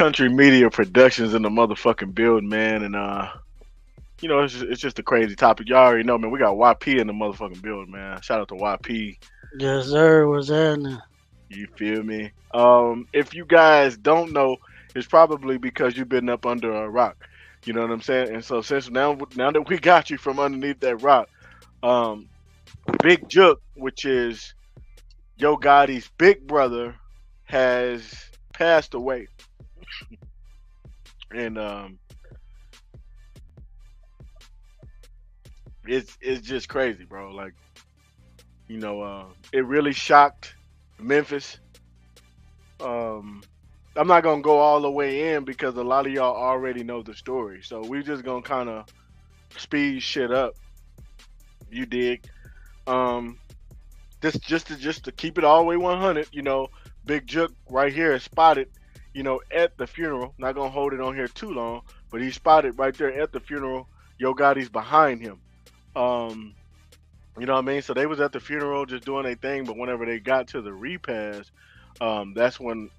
Country Media Productions in the motherfucking building, man. And it's just a crazy topic. Y'all already know, man. We got YP in the motherfucking building, man. Shout out to YP. Yes, sir. What's happening? You feel me? If you guys don't know, it's probably because you've been up under a rock. You know what I'm saying? And so since now that we got you from underneath that rock, um, Big Jook, which is Yo Gotti's big brother, has passed away, and it's just crazy, bro. Like it really shocked Memphis. Um, I'm not gonna go all the way in because a lot of y'all already know the story, so we just gonna kind of speed shit up. You dig? Um, this just to keep it all the way 100. Big Jook right here is spotted. At the funeral. Not gonna hold it on here too long, but he's spotted right there at the funeral. Yo Gotti's behind him. Um, You know what I mean? So they was at the funeral just doing their thing, but whenever they got to the repast, that's when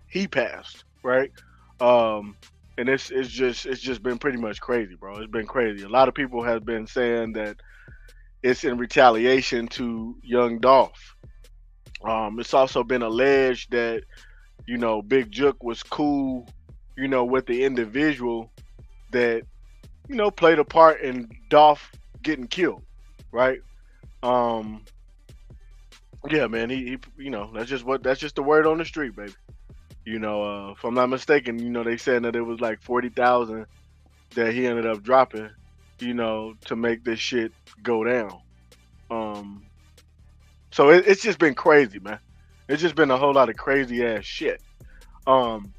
he passed, right? Um, and it's just been pretty much crazy, bro. It's been crazy. A lot of people have been saying that it's in retaliation to Young Dolph. It's also been alleged that Big Jook was cool, with the individual that played a part in Dolph getting killed, right? Um, yeah, man, that's just the word on the street, baby. If I'm not mistaken, they said that it was like 40,000 that he ended up dropping, to make this shit go down. Um, so it's just been crazy, man. It's just been a whole lot of crazy ass shit. Um,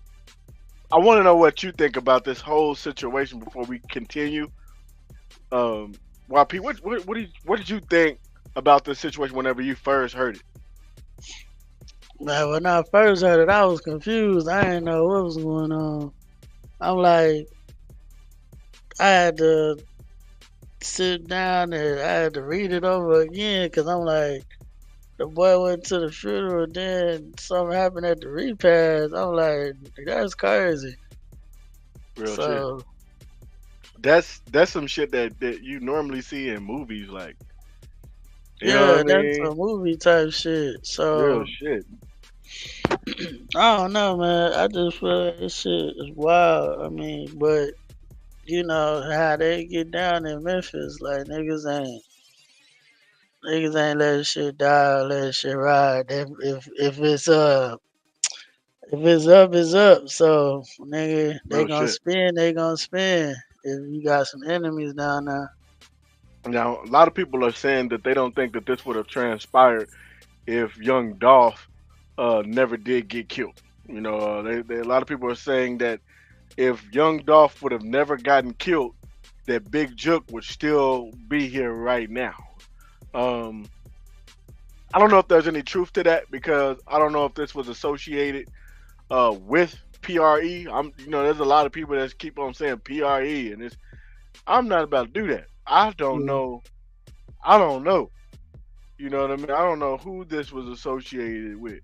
I want to know what you think about this whole situation before we continue. Um, YP, what did you think about this situation whenever you first heard it? Man, when I first heard it, I was confused. I didn't know what was going on. I'm like, I had to sit down and I had to read it over again because I'm like, the boy went to the funeral, then something happened at the repast. I'm like, that's crazy. Real shit. So, That's some shit that you normally see in movies, like you know what yeah, I that's mean? a movie type shit. Real So, shit. I don't know, man. I just feel like this shit is wild. I mean, but you know how they get down in Memphis, like niggas ain't let shit die or let shit ride. If it's up, it's up. So nigga, they Real gonna shit. spin, they gonna spin. If you got some enemies down there. Now, a lot of people are saying that they don't think that this would have transpired if young Dolph never did get killed. A lot of people are saying that if young Dolph would have never gotten killed, that Big Jook would still be here right now. Um, I don't know if there's any truth to that because I don't know if this was associated with PRE. There's a lot of people that keep on saying PRE, and I'm not about to do that. I don't Yeah, know. I don't know. You know what I mean? I don't know who this was associated with,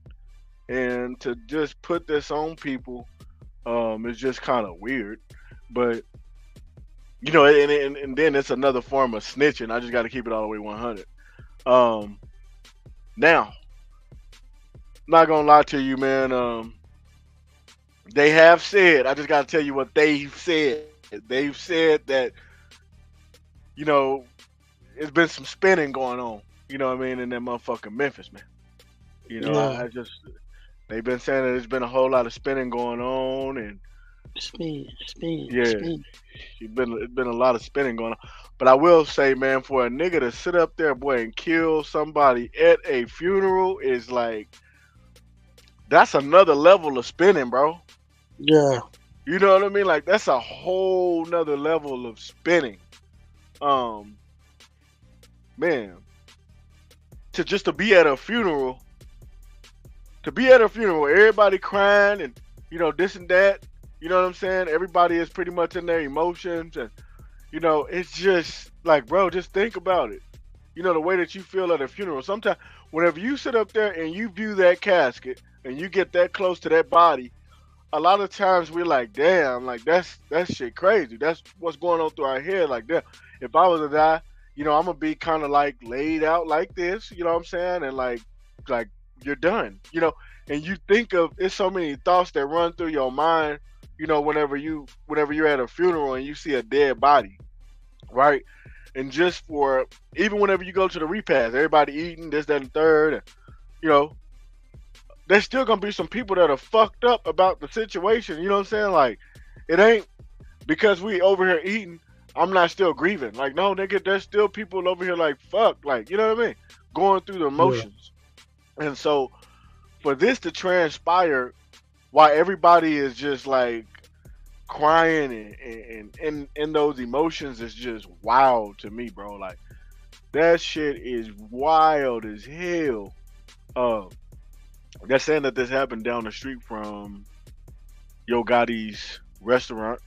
and to just put this on people, is just kind of weird. But and then it's another form of snitching. I just got to keep it all the way 100. Um, Now, not gonna lie to you, man. They have said. I just gotta tell you what they've said. They've said that you know it's been some spinning going on. You know what I mean in that motherfucking Memphis, man. yeah. I just they've been saying that there's been a whole lot of spinning going on, and Speed, speed, yeah, speed. it's been a lot of spinning going on. But I will say, man, for a nigga to sit up there, boy, and kill somebody at a funeral is like that's another level of spinning, bro. Yeah, You know what I mean? Like that's a whole nother level of spinning. Um, Man, to be at a funeral, everybody crying and this and that. You know what I'm saying? Everybody is pretty much in their emotions, and it's just like, bro, just think about it. The way that you feel at a funeral. Sometimes, whenever you sit up there and you view that casket and you get that close to that body, a lot of times we're like, damn, like that shit crazy. That's what's going on through our head. Like, damn, if I was to die, I'm gonna be kind of like laid out like this. You know what I'm saying? And like you're done. And you think of it's so many thoughts that run through your mind. Whenever you're at a funeral and you see a dead body, right? And just for even whenever you go to the repast, everybody eating this, that, and third, and, you know, there's still gonna be some people that are fucked up about the situation. You know what I'm saying? Like, it ain't because we over here eating. I'm not still grieving. Like, no, nigga, there's still people over here like fuck. Like, you know what I mean? Going through the Yeah. emotions. And so for this to transpire while everybody is just like crying and in those emotions is just wild to me, bro. Like that shit is wild as hell. Uh, they're saying that this happened down the street from Yo Gotti's restaurant,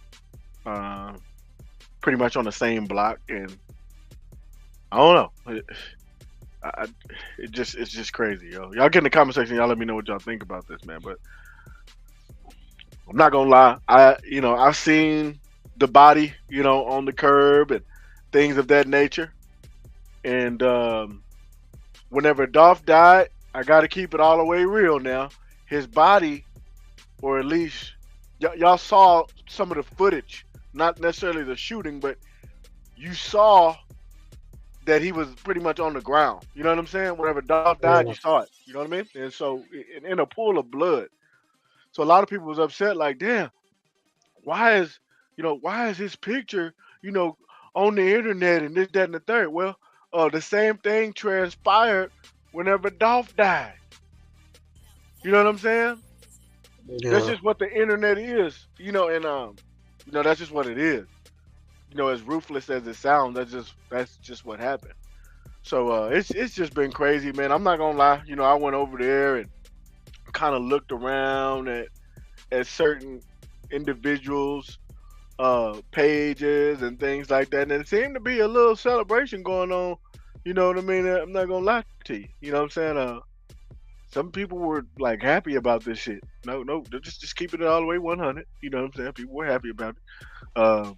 uh, pretty much on the same block, and I don't know. I, it's just crazy, yo. Y'all get in the comment section. Y'all let me know what y'all think about this, man. But I'm not gonna lie. I've seen the body, on the curb and things of that nature. And whenever Dolph died, I got to keep it all the way real now. His body, or at least y'all saw some of the footage, not necessarily the shooting, but you saw that he was pretty much on the ground. You know what I'm saying? Whenever Dolph died, you Yeah. saw it. You know what I mean? And so in a pool of blood. So a lot of people was upset, like, damn, why is his picture, you know, on the internet and this, that, and the third? Well, the same thing transpired whenever Dolph died. You know what I'm saying? That's Yeah. just what the internet is, and that's just what it is. As ruthless as it sounds, that's just what happened. So it's just been crazy, man. I'm not gonna lie. I went over there and kind of looked around at certain individuals pages and things like that. And it seemed to be a little celebration going on. You know what I mean? I'm not gonna lie to you. You know what I'm saying? Some people were like happy about this shit. No, they're just keeping it all the way 100. You know what I'm saying? People were happy about it. Uh,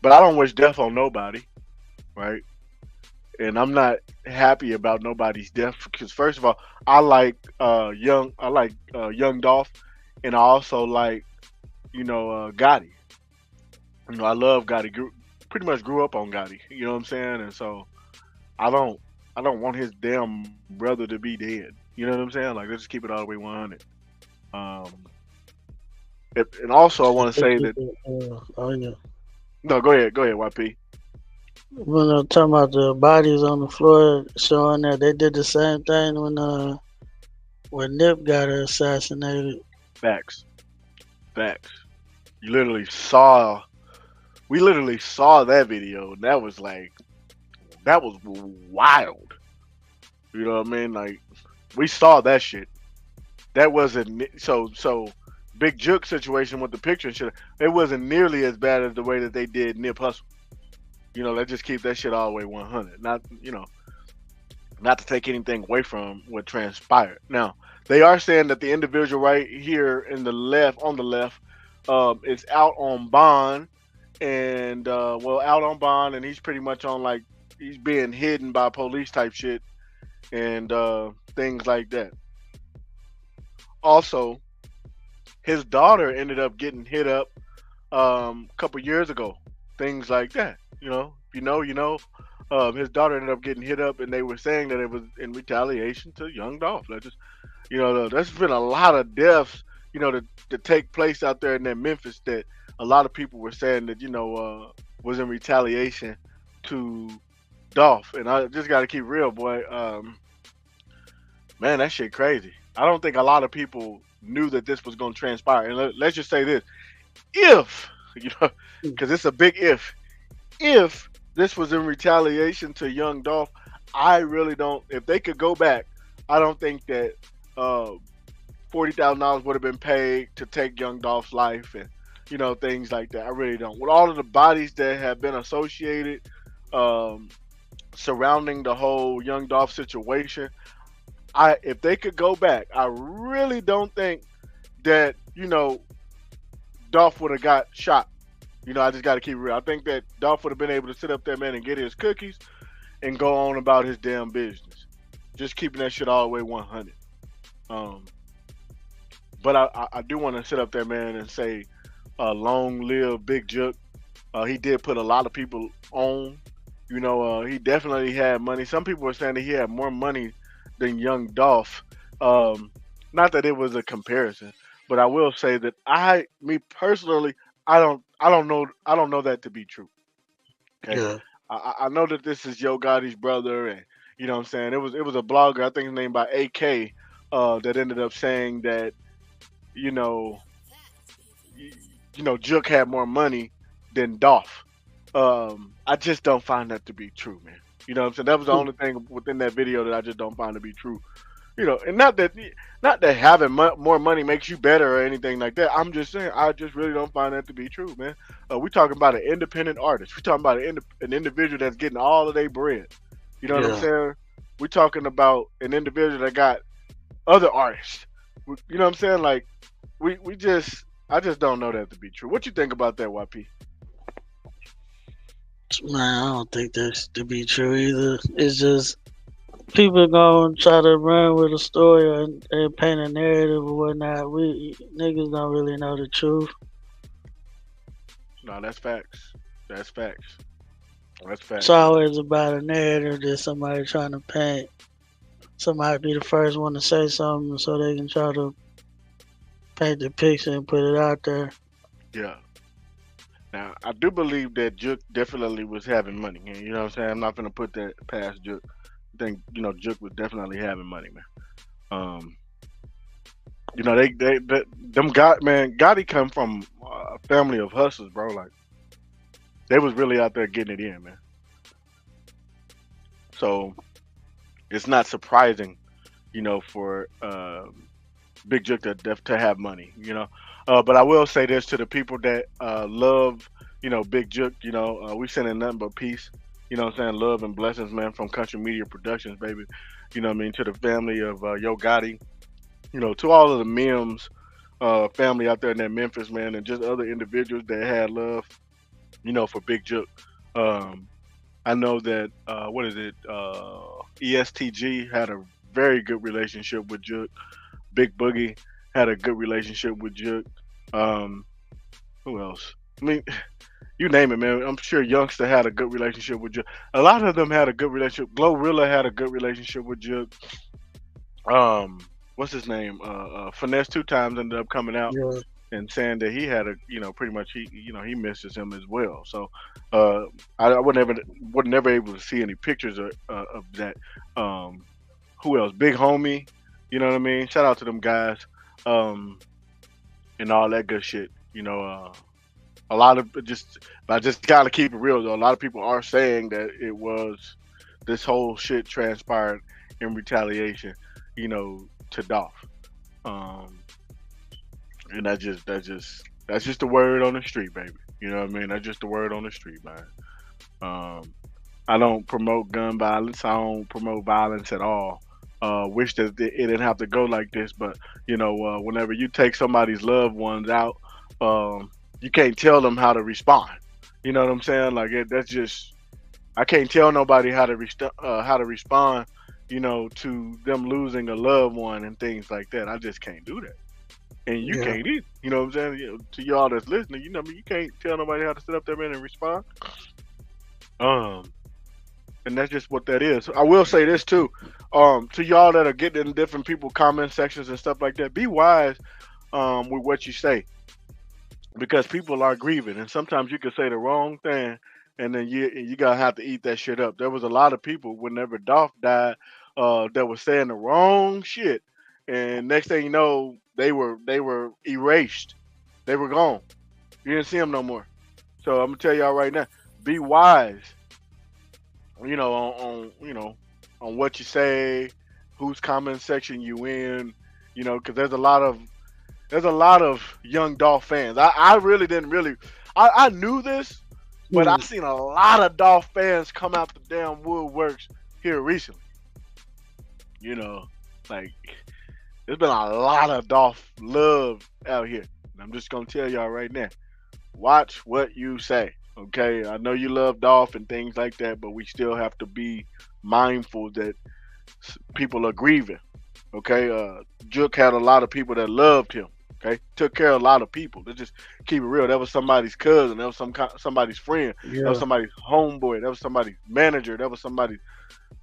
but I don't wish death on nobody, right? And I'm not happy about nobody's death because first of all, I like young Dolph, and I also like Gotti. I love Gotti. Pretty much grew up on Gotti. You know what I'm saying? And so I don't I don't want his damn brother to be dead. You know what I'm saying? Like let's just keep it all the way 100. Um, and also I I want to think say you that oh yeah. no, go ahead, YP. When I'm talking about the bodies on the floor showing that they did the same thing when Nip got assassinated. Facts, facts. You literally saw, we literally saw that video, and that was wild. You know what I mean? Like we saw that shit. That wasn't so. Big Jook situation with the picture and shit. It wasn't nearly as bad as the way that they did Nip Hustle. Let's just keep that shit all the way 100. Not to take anything away from what transpired. Now, they are saying that the individual right here in the left, on the left, is out on bond, and out on bond, and he's pretty much on like he's being hidden by police type shit and things like that. Also, his daughter ended up getting hit up a couple years ago. Things like that. You know. His daughter ended up getting hit up, and they were saying that it was in retaliation to Young Dolph. That just, there's been a lot of deaths, to take place out there in that Memphis that a lot of people were saying that was in retaliation to Dolph. And I just got to keep real, boy. Man, that shit crazy. I don't think a lot of people knew that this was going to transpire. And let's just say this: if because it's a big if this was in retaliation to Young Dolph, I really don't. If they could go back, I don't think that $40,000 would have been paid to take Young Dolph's life and things like that. I really don't. With all of the bodies that have been associated um, surrounding the whole Young Dolph situation, I if they could go back, I really don't think that Dolph would have got shot. I just got to keep it real. I think that Dolph would have been able to sit up there, man, and get his cookies and go on about his damn business. Just keeping that shit all the way 100. Um, but I do want to sit up there, man, and say, long live Big Jook. He did put a lot of people on. He definitely had money. Some people were saying that he had more money than young Dolph. Um, Not that it was a comparison, but I will say that me personally, I don't know that to be true. Okay, Yeah. I know that this is Yo Gotti's brother, and what I'm saying. It was a blogger, I think his name by AK, that ended up saying that you know Jook had more money than Dolph. I just don't find that to be true, man. You know what I'm saying? That was the only thing within that video that I just don't find to be true. And not that having more money makes you better or anything like that. I'm just saying I just really don't find that to be true, man. We talking about an independent artist. We talking about an individual that's getting all of their bread. You know what I'm Yeah. saying? We talking about an individual that got other artists. You know what I'm saying? Like we just I just don't know that to be true. What you think about that, YP? Man, I don't think that's to be true either. It's just people gonna try to run with a story and paint a narrative or whatnot. We niggas don't really know the truth. No, that's facts. That's facts. That's It's facts, man. always about a narrative that somebody trying to paint. Somebody be the first one to say something so they can try to paint the picture and put it out there. Yeah. Now, I do believe that Jook definitely was having money. You know what I'm saying? I'm not gonna put that past Jook. I think Jook was definitely having money, man. Um, they them got man, Gotti come from a family of hustlers, bro. Like they was really out there getting it in, man. So it's not surprising, for Big Jook to have money, But I will say this to the people that love, Big Jook. We sending nothing but peace. You know what I'm saying? Love and blessings, man, from Country Media Productions, baby. You know what I mean? To the family of Yo Gotti. To all of the Mims family out there in that Memphis, man, and just other individuals that had love, for Big Jook. Um, I know that what is it? ESTG had a very good relationship with Jook. Big Boogie had a good relationship with Jook. Um, who else? I mean, you name it, man. I'm sure Youngster had a good relationship with Jook. A lot of them had a good relationship. Glorilla had a good relationship with Jook. Um, what's his name? Finesse two times ended up coming out Yeah. and saying that he had pretty much he misses him as well. So uh, I would never able to see any pictures of that. Um, who else? Big Homie. You know what I mean? Shout out to them guys. Um, and all that good shit. A lot of I just gotta keep it real though. A lot of people are saying that it was this whole shit transpired in retaliation, to Dolph. Um, and that's just the word on the street, baby. You know what I mean? That's just the word on the street, man. Um, I don't promote gun violence. I don't promote violence at all. Wish that it didn't have to go like this, but whenever you take somebody's loved ones out, you can't tell them how to respond. You know what I'm saying? Like that's just I can't tell nobody how to respond. To them losing a loved one and things like that. I just can't do that, and you Yeah. can't either. You know what I'm saying? To y'all that's listening, you can't tell nobody how to sit up there, man, and respond. Um, and that's just what that is. I will say this too, to y'all that are getting in different people comment sections and stuff like that. Be wise with what you say because people are grieving, and sometimes you can say the wrong thing, and then you gotta have to eat that shit up. There was a lot of people whenever Dolph died, that was saying the wrong shit, and next thing you know, they were erased. They were gone. You didn't see them no more. So I'm gonna tell y'all right now, be wise on what you say, whose comment section you in, because there's a lot of young Dolph fans. I really didn't really, I knew this, but I Hmm. seen a lot of Dolph fans come out the damn woodworks here recently. You know, like there's been a lot of Dolph love out here. And I'm just gonna tell y'all right now. Watch what you say. Okay, I know you love Dolph and things like that, but we still have to be mindful that people are grieving. Okay, Jook had a lot of people that loved him. Okay, took care of a lot of people. Let's just keep it real. That was somebody's cousin. That was somebody's friend. That was Yeah. somebody's homeboy. That was somebody's manager. That was somebody's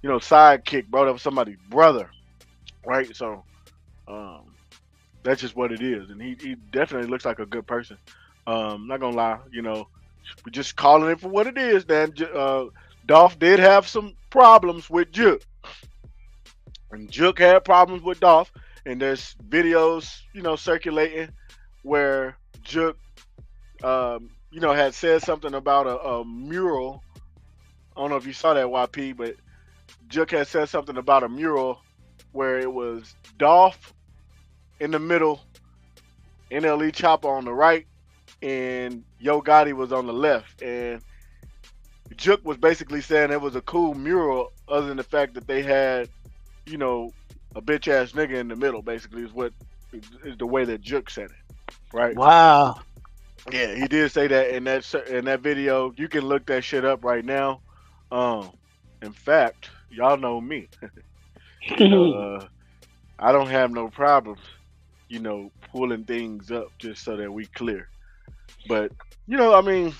sidekick, bro. That was somebody's brother. Right. So um, that's just what it is. And he definitely looks like a good person. Not gonna lie. We're just calling it for what it is. Then Dolph did have some problems with Jook. And Jook had problems with Dolph, and there's videos, circulating where Jook, had said something about a mural. I don't know if you saw that, YP, but Jook had said something about a mural where it was Dolph in the middle, NLE Chopper on the right, and Yo Gotti was on the left. And Jook was basically saying it was a cool mural, other than the fact that they had a bitch ass nigga in the middle. Basically, is the way that Jook said it, right? Wow. Yeah, he did say that in that video. You can look that shit up right now. Um, in fact, y'all know me. you know, uh, I don't have no problems, pulling things up just so that we clear. But I mean,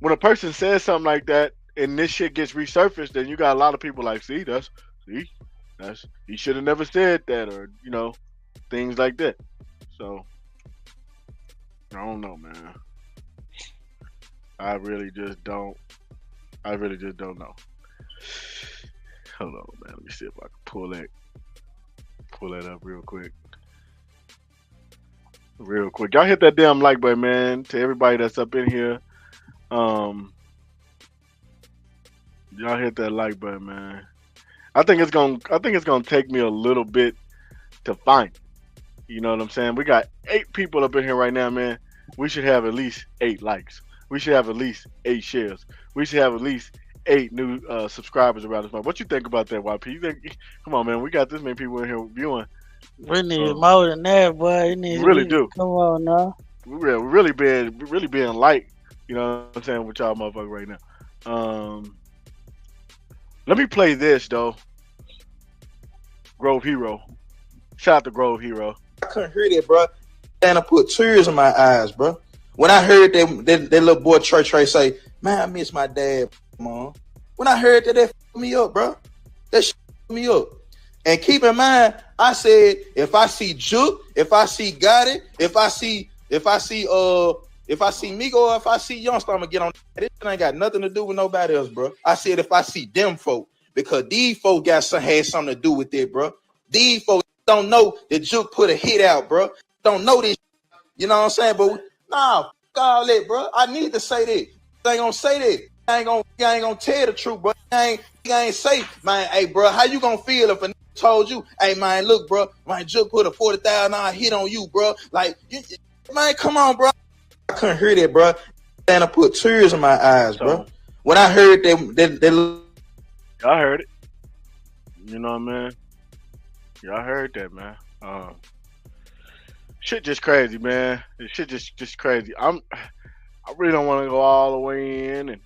when a person says something like that and this shit gets resurfaced, then you got a lot of people like, see, that's he should have never said that, or things like that. So I don't know, man. I really just don't. I really just don't know. Hold on, man. Let me see if I can pull that up real quick. Real quick. Y'all hit that damn like button, man. To everybody that's up in here. Um Y'all hit that like button, man. I think it's gonna take me a little bit to find it. You know what I'm saying? We got 8 people up in here right now, man. We should have at least 8 likes. We should have at least 8 shares. We should have at least 8 new subscribers around this month. What you think about that, YP? You think? Come on, man. We got this many people in here viewing. We need Uh, more than that, boy. we really do. Come on now. We really being light. You know what I'm saying, with y'all motherfuckers right now. Um, Let me play this though. Grove Hero. Shout out to Grove Hero. I couldn't hear that, bro. And I put tears in my eyes, bro. When I heard that little boy Trey say, "Man, I miss my dad, mom." When I heard that fucked me up, bro. That shit fucked me up. And keep in mind, I said, if I see Jook, if I see Gotti, if I see Migo, or if I see Youngster, I'm gonna get on. This ain't got nothing to do with nobody else, bro. I said if I see them folk, because these folk had something to do with it, bro. These folks don't know that Jook put a hit out, bro. Don't know this. You know what I'm saying? But nah, fuck all that, bro. I need to say that. I ain't gonna say that. I ain't gonna tell the truth, bro. I ain't say, man, hey, bro, how you gonna feel if a nigga told you, hey, man, look, bro, man, Jook put a $40,000 hit on you, bro. Like, man, come on, bro. I couldn't hear that, bro. And I put tears in my eyes, bro. So When I heard that y'all heard it. You know what I mean? Y'all heard that, man. Shit just crazy, man. This shit just crazy. I really don't want to go all the way in and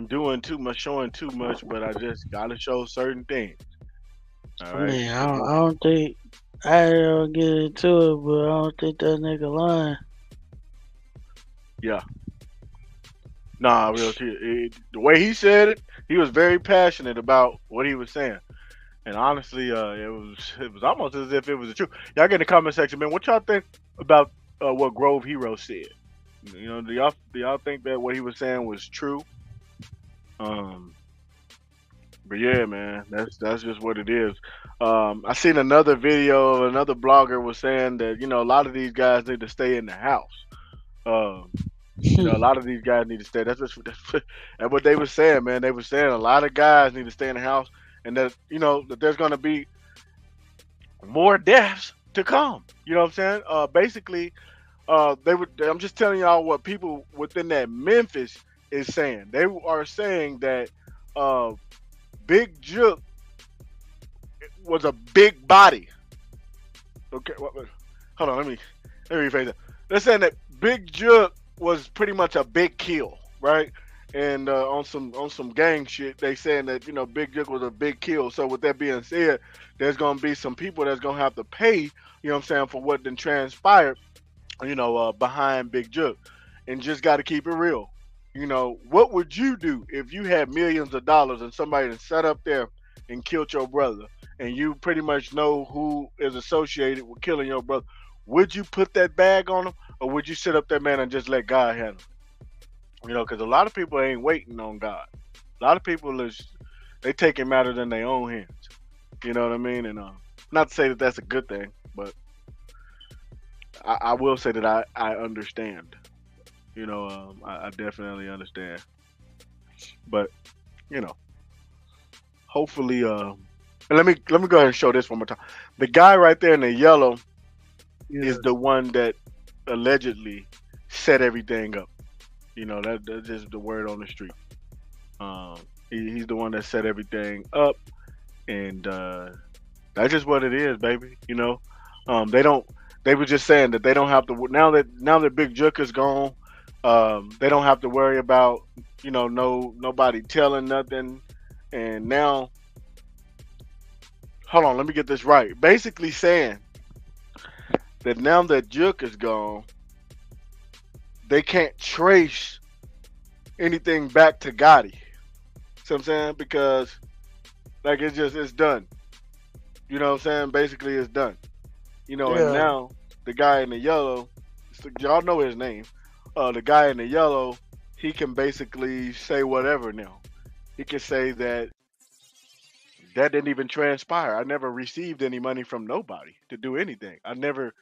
doing too much, showing too much, but I just gotta show certain things. All I right. mean, I don't think I don't get into it, but I don't think that nigga lying. Yeah. Nah, real shit. The way he said it, he was very passionate about what he was saying. And honestly, it was almost as if it was the truth. Y'all get in the comment section, man. What y'all think about what Grove Hero said? Do y'all think that what he was saying was true? But yeah, man, that's just what it is. I seen another video of another blogger was saying that a lot of these guys need to stay in the house. Um, a lot of these guys need to stay. That's what they were saying, man. They were saying a lot of guys need to stay in the house, and that that there's gonna be more deaths to come. You know what I'm saying? Basically, I'm just telling y'all what people within that Memphis is saying. They are saying that Big Jook was a big body. Okay, hold on, let me rephrase that. They're saying that Big Jook was pretty much a big kill, right? And on some gang shit, they saying that Big Jook was a big kill. So with that being said, there's gonna be some people that's gonna have to pay, what I'm saying, for what then transpired, behind Big Jook, and just got to keep it real. What would you do if you had millions of dollars and somebody that sat up there and killed your brother, and you pretty much know who is associated with killing your brother? Would you put that bag on him, or would you sit up there, man, and just let God handle it? Because a lot of people ain't waiting on God. A lot of people they taking matters in their own hands. You know what I mean? And not to say that that's a good thing, but I will say that I understand. I definitely understand. But you know, hopefully, and let me go ahead and show this one more time. The guy right there in the yellow Yeah. is the one that allegedly set everything up. That's just the word on the street. Um, he's the one that set everything up, and that's just what it is, baby. They don't. They were just saying that they don't have to now that Big Jook is gone. They don't have to worry about nobody telling nothing. And now, hold on, let me get this right. Basically saying that now that Jook is gone, they can't trace anything back to Gotti. See what I'm saying? Because like it's done. You know what I'm saying? Basically, it's done. And Yeah. now the guy in the yellow, so y'all know his name. The guy in the yellow, he can basically say whatever now. He can say that didn't even transpire. I never received any money from nobody to do anything. I never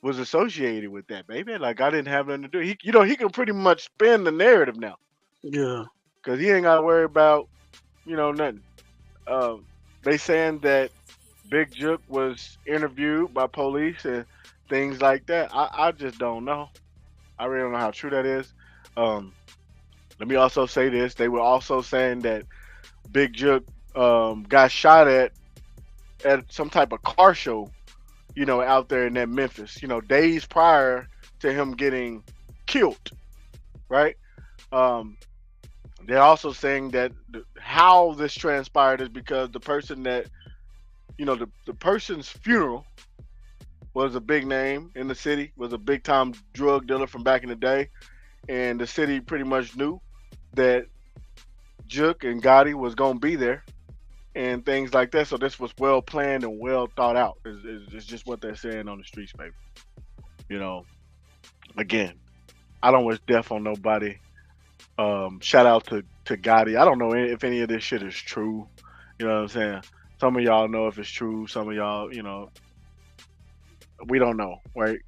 was associated with that, baby. Like I didn't have nothing to do. He can pretty much spin the narrative now Yeah. because he ain't got to worry about nothing. Um, they saying that Big Jook was interviewed by police and things like that. I just don't know. I really don't know how true that is. Um, Let me also say this. They were also saying that Big Jook got shot at some type of car show, out there in that Memphis, days prior to him getting killed, right? Um, they're also saying that how this transpired is because the person that, the person's funeral was a big name in the city, was a big time drug dealer from back in the day, and the city pretty much knew that Jook and Gotti was gonna be there and things like that. So this was well planned and well thought out. Is just what they're saying on the streets, baby. You know, again, I don't wish death on nobody. Shout out to Gotti. I don't know if any of this shit is true. You know what I'm saying? Some of y'all know if it's true. Some of y'all, we don't know, right?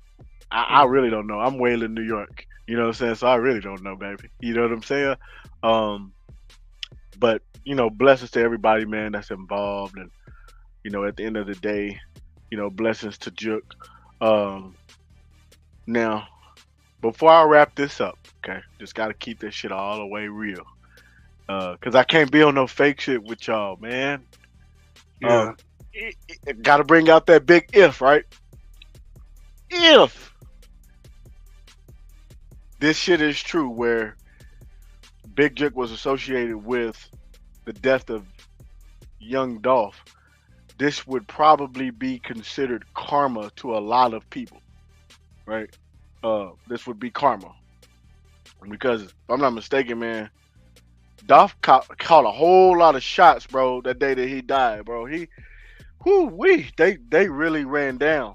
I Yeah. really don't know. I'm Wayland, New York. You know what I'm saying? So I really don't know, baby. You know what I'm saying? Um, but blessings to everybody, man, that's involved, and at the end of the day, blessings to Jook. Um, Now, before I wrap this up, okay, just gotta keep this shit all the way real, cause I can't be on no fake shit with y'all, man. Yeah. Gotta bring out that big if, right? If this shit is true, where Big Jook was associated with the death of young Dolph, this would probably be considered karma to a lot of people, right? This would be karma because if I'm not mistaken, man, Dolph caught a whole lot of shots, bro. That day that he died, bro. They really ran down,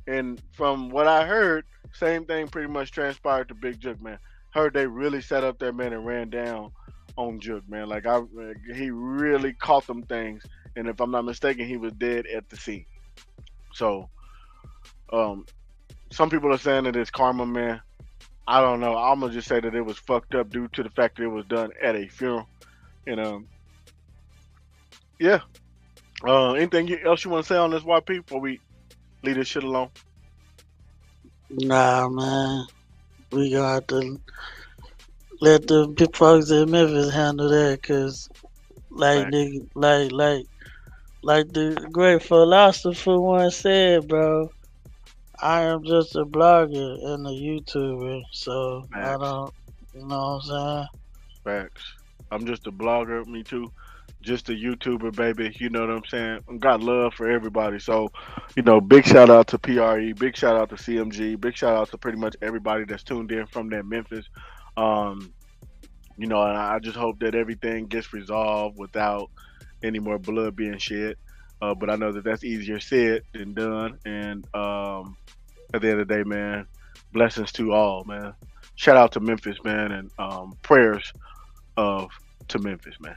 and from what I heard, same thing pretty much transpired to Big Jook, man. Heard they really set up that man and ran down on Jook, man. He really caught them things, and if I'm not mistaken, he was dead at the scene. So, um, some people are saying that it's karma, man. I don't know. I'm gonna just say that it was fucked up due to the fact that it was done at a funeral. And yeah. Anything else you want to say on this YP before we leave this shit alone? Nah, man. We gonna have to let the big folks in Memphis handle that, cause like Fact. nigga, like the great philosopher once said, bro. I am just a blogger and a YouTuber, so I Facts. don't, you know what I'm Facts. I'm just a blogger, me too. Just a YouTuber, baby. You know what I'm saying? I got love for everybody. So, big shout out to PRE, big shout out to CMG, big shout out to pretty much everybody that's tuned in from that Memphis. Um, and I just hope that everything gets resolved without any more blood being shed. But I know that that's easier said than done. And at the end of the day, man, blessings to all, man. Shout out to Memphis, man, and prayers of to Memphis, man.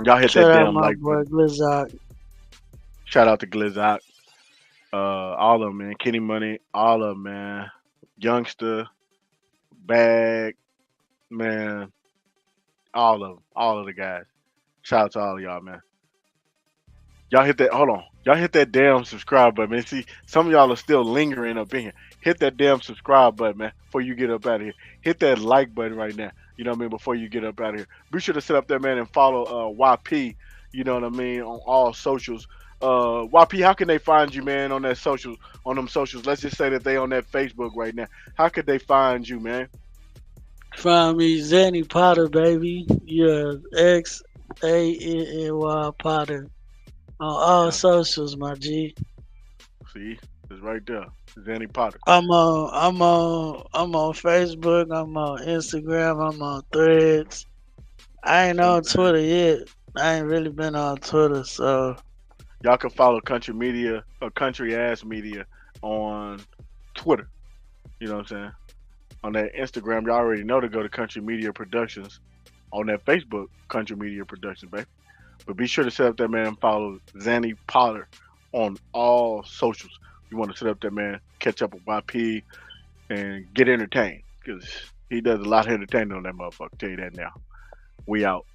Y'all hit that Shout out damn my like boy button. Glizzard. Shout out to Glizzard, all of them, man. Kenny Money, all of them, man. Youngster, Bag, man, all of the guys. Shout out to all of y'all, man. Y'all hit that. Hold on. Y'all hit that damn subscribe button, man. See, some of y'all are still lingering up in here. Hit that damn subscribe button, man, before you get up out of here. Hit that like button right now. You know what I mean? Before you get up out of here. Be sure to sit up there, man, and follow YP. You know what I mean? On all socials. YP, how can they find you, man, on that social, on them socials? Let's just say that they on that Facebook right now. How could they find you, man? Find me Zanny Potter, baby. Yeah, XANNY Potter on all Yeah. socials, my G. See, it's right there. Zanny Potter. I'm on Facebook. I'm on Instagram. I'm on Threads. I ain't See, on man. Twitter yet. I ain't really been on Twitter, so Y'all can follow Country Media or Country Ass Media on Twitter. You know what I'm saying? On that Instagram, y'all already know to go to Country Media Productions. On that Facebook, Country Media Productions, baby. But be sure to set up that man and follow Zanny Potter on all socials. You want to set up that man, catch up with YP, and get entertained because he does a lot of entertaining on that motherfucker. Tell you that now. We out.